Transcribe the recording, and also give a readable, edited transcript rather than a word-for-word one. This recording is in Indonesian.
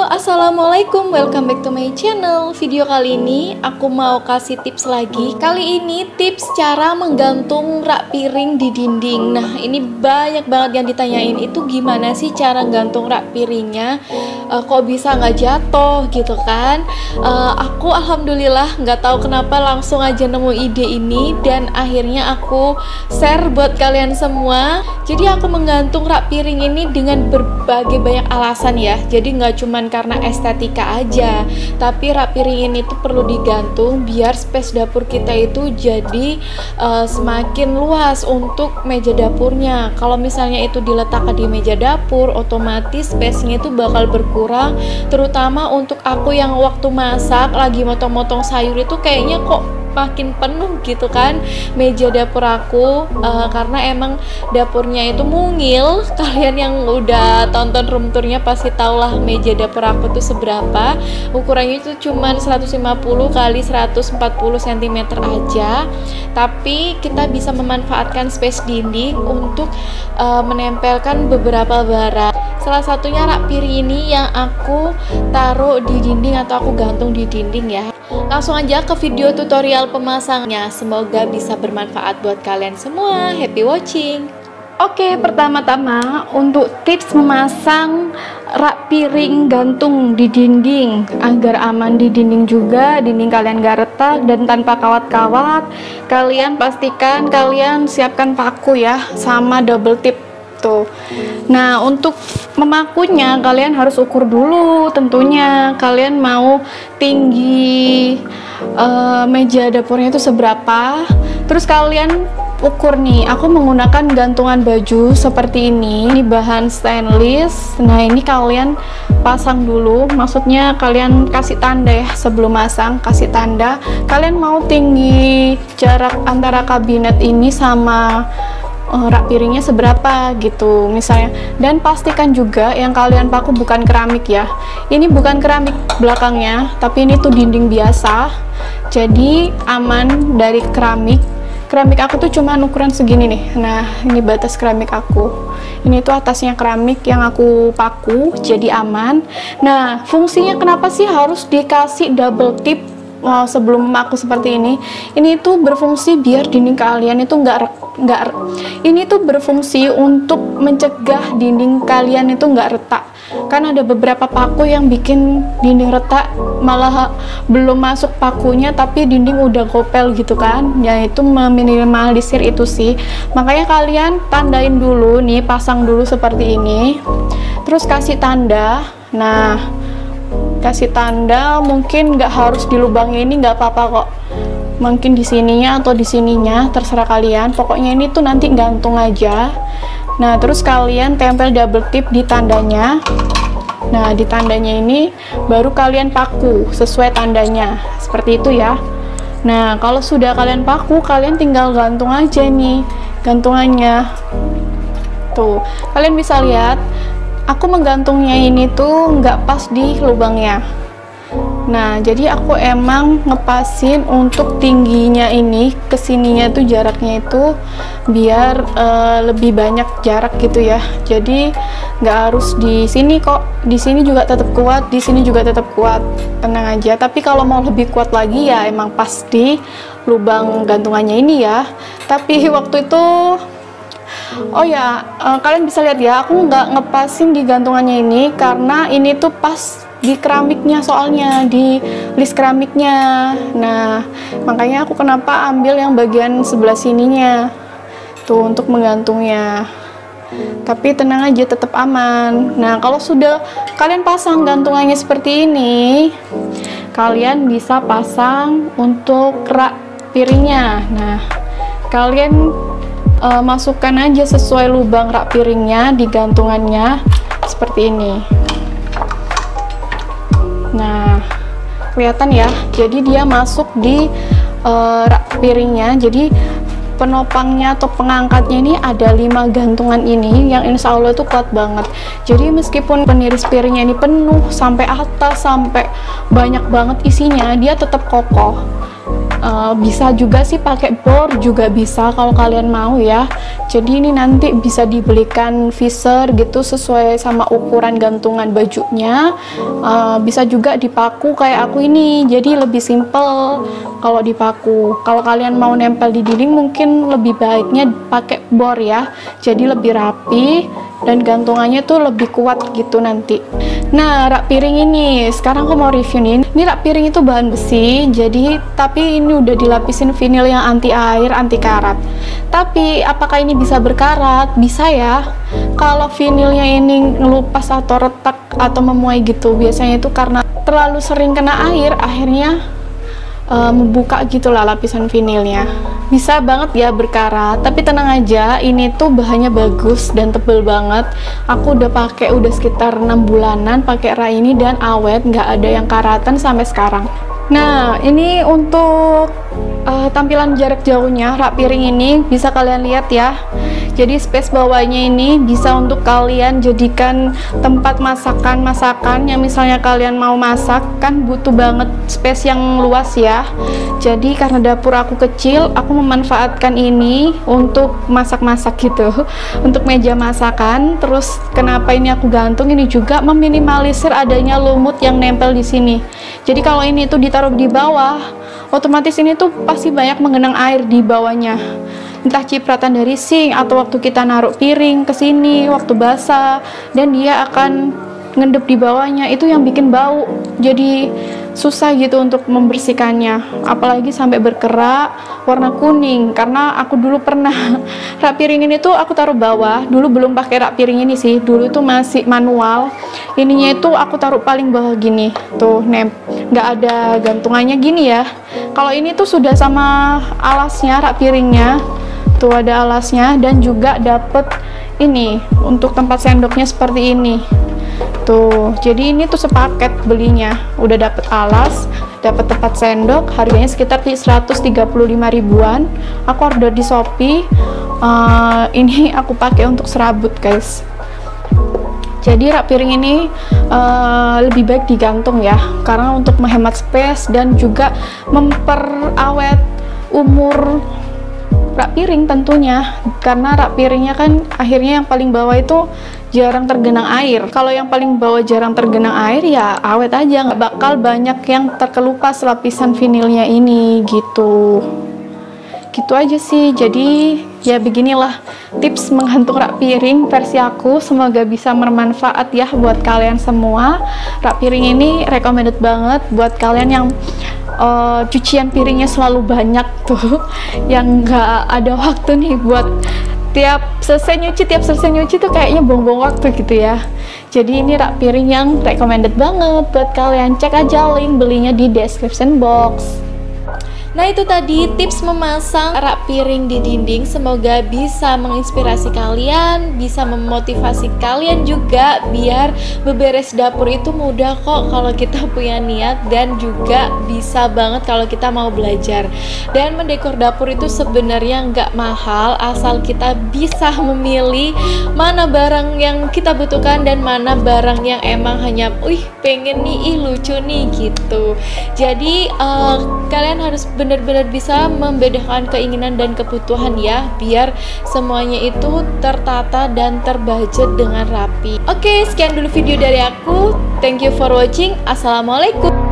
Assalamualaikum, welcome back to my channel. Video kali ini aku mau kasih tips lagi. Kali ini tips cara menggantung rak piring di dinding. Nah, ini banyak banget yang ditanyain, itu gimana sih cara gantung rak piringnya, kok bisa nggak jatuh gitu kan. Aku alhamdulillah nggak tahu kenapa langsung aja nemu ide ini, dan akhirnya aku share buat kalian semua. Jadi aku menggantung rak piring ini dengan berbagai banyak alasan ya. Jadi nggak cuman karena estetika aja, tapi rak piring ini tuh perlu digantung biar space dapur kita itu jadi semakin luas untuk meja dapurnya. Kalau misalnya itu diletakkan di meja dapur, otomatis space-nya itu bakal berkurang, terutama untuk aku yang waktu masak lagi motong-motong sayur itu kayaknya kok makin penuh gitu kan meja dapur aku, karena emang dapurnya itu mungil. Kalian yang udah tonton room tournya pasti tau lah meja dapur aku tuh seberapa. Ukurannya itu cuman 150 kali 140 cm aja, tapi kita bisa memanfaatkan space dinding untuk menempelkan beberapa barang. Salah satunya rak piring ini yang aku taruh di dinding atau aku gantung di dinding ya. Langsung aja ke video tutorial pemasangnya, semoga bisa bermanfaat buat kalian semua. Happy watching. Oke, pertama-tama untuk tips memasang rak piring gantung di dinding agar aman di dinding juga, dinding kalian gak retak dan tanpa kawat-kawat, kalian pastikan kalian siapkan paku ya, sama double tip tuh. Nah, untuk memakunya kalian harus ukur dulu tentunya kalian mau tinggi meja dapurnya itu seberapa, terus kalian ukur nih. Aku menggunakan gantungan baju seperti ini bahan stainless. Nah, ini kalian pasang dulu, maksudnya kalian kasih tanda ya sebelum masang, kasih tanda kalian mau tinggi jarak antara kabinet ini sama rak piringnya seberapa gitu misalnya. Dan pastikan juga yang kalian paku bukan keramik ya, ini bukan keramik belakangnya, tapi ini tuh dinding biasa, jadi aman dari keramik. Keramik aku tuh cuma ukuran segini nih. Nah, ini batas keramik aku, ini tuh atasnya keramik yang aku paku, jadi aman. Nah, fungsinya kenapa sih harus dikasih double tip sebelum memaku seperti ini? Ini tuh berfungsi biar dinding kalian itu ini tuh berfungsi untuk mencegah dinding kalian itu nggak retak. Kan ada beberapa paku yang bikin dinding retak, malah belum masuk pakunya tapi dinding udah kopel gitu kan. Ya, itu meminimalisir itu sih. Makanya kalian tandain dulu nih, pasang dulu seperti ini, terus kasih tanda. Nah, kasih tanda mungkin nggak harus di lubangnya ini, nggak apa-apa kok, mungkin di sininya atau di sininya, terserah kalian. Pokoknya ini tuh nanti gantung aja. Nah, terus kalian tempel double tip di tandanya. Nah, di tandanya ini baru kalian paku sesuai tandanya seperti itu ya. Nah, kalau sudah kalian paku, kalian tinggal gantung aja nih gantungannya tuh. Kalian bisa lihat aku menggantungnya ini tuh nggak pas di lubangnya. Nah, jadi aku emang ngepasin untuk tingginya ini kesininya tuh jaraknya itu biar lebih banyak jarak gitu ya. Jadi nggak harus di sini kok, di sini juga tetap kuat, di sini juga tetap kuat, tenang aja. Tapi kalau mau lebih kuat lagi ya emang pas di lubang gantungannya ini ya. Tapi waktu itu kalian bisa lihat ya, aku nggak ngepasin di gantungannya ini karena ini tuh pas di keramiknya, soalnya di list keramiknya. Nah, makanya aku kenapa ambil yang bagian sebelah sininya tuh untuk menggantungnya. Tapi tenang aja, tetap aman. Nah, kalau sudah kalian pasang gantungannya seperti ini, kalian bisa pasang untuk rak piringnya. Nah, kalian masukkan aja sesuai lubang rak piringnya di gantungannya seperti ini. Nah, kelihatan ya, jadi dia masuk di rak piringnya. Jadi penopangnya atau pengangkatnya ini ada 5 gantungan ini yang insya Allah itu kuat banget. Jadi meskipun peniris piringnya ini penuh sampai atas, sampai banyak banget isinya, dia tetap kokoh. Bisa juga sih pakai bor juga bisa kalau kalian mau ya. Jadi ini nanti bisa dibelikan visor gitu sesuai sama ukuran gantungan bajunya. Bisa juga dipaku kayak aku ini, jadi lebih simple kalau dipaku. Kalau kalian mau nempel di dinding mungkin lebih baiknya pakai bor ya, jadi lebih rapi dan gantungannya tuh lebih kuat gitu nanti. Nah, rak piring ini sekarang aku mau review nih. Ini rak piring itu bahan besi, jadi tapi ini udah dilapisin vinil yang anti air, anti karat. Tapi apakah ini bisa berkarat? Bisa ya. Kalau vinilnya ini ngelupas atau retak atau memuai gitu, biasanya itu karena terlalu sering kena air, akhirnya membuka gitulah lapisan vinilnya. Bisa banget ya berkarat, tapi tenang aja, ini tuh bahannya bagus dan tebel banget. Aku udah pakai udah sekitar 6 bulanan pakai rak ini dan awet, nggak ada yang karatan sampai sekarang. Nah, ini untuk tampilan jarak jauhnya rak piring ini bisa kalian lihat ya. Jadi space bawahnya ini bisa untuk kalian jadikan tempat masakan yang misalnya kalian mau masak, kan butuh banget space yang luas ya. Jadi karena dapur aku kecil, aku memanfaatkan ini untuk masak-masak gitu, untuk meja masakan. Terus kenapa ini aku gantung, ini juga meminimalisir adanya lumut yang nempel di sini. Jadi kalau ini tuh ditaruh di bawah, otomatis ini tuh pasti banyak mengenang air di bawahnya, entah cipratan dari sink atau waktu kita naruh piring ke sini waktu basah, dan dia akan ngendep di bawahnya, itu yang bikin bau. Jadi susah gitu untuk membersihkannya, apalagi sampai berkerak warna kuning. Karena aku dulu pernah rak piring ini tuh aku taruh bawah, dulu belum pakai rak piring ini sih, dulu itu masih manual. Ininya itu aku taruh paling bawah gini tuh, nggak ada gantungannya gini ya. Kalau ini tuh sudah sama alasnya, rak piringnya tuh ada alasnya, dan juga dapet ini untuk tempat sendoknya seperti ini tuh. Jadi ini tuh sepaket belinya, udah dapet alas, dapet tempat sendok, harganya sekitar 135 ribuan. Aku order di Shopee. Ini aku pakai untuk serabut guys. Jadi rak piring ini lebih baik digantung ya, karena untuk menghemat space dan juga memperawet umur rak piring tentunya. Karena rak piringnya kan akhirnya yang paling bawah itu jarang tergenang air. Kalau yang paling bawah jarang tergenang air, ya awet aja, nggak bakal banyak yang terkelupas lapisan vinilnya ini gitu. Gitu aja sih. Jadi ya beginilah tips menggantung rak piring versi aku, semoga bisa bermanfaat ya buat kalian semua. Rak piring ini recommended banget buat kalian yang cucian piringnya selalu banyak tuh, yang nggak ada waktu nih buat tiap selesai nyuci tuh kayaknya buang-buang waktu gitu ya. Jadi ini rak piring yang recommended banget buat kalian. Cek aja link belinya di description box. Nah, itu tadi tips memasang rak piring di dinding. Semoga bisa menginspirasi kalian, bisa memotivasi kalian juga, biar beberes dapur itu mudah kok kalau kita punya niat, dan juga bisa banget kalau kita mau belajar. Dan mendekor dapur itu sebenarnya nggak mahal, asal kita bisa memilih mana barang yang kita butuhkan dan mana barang yang emang hanya pengen nih, lucu nih gitu. Jadi kalian harus benar-benar bisa membedakan keinginan dan kebutuhan ya, biar semuanya itu tertata dan terbudget dengan rapi. Oke, sekian dulu video dari aku. Thank you for watching. Assalamualaikum.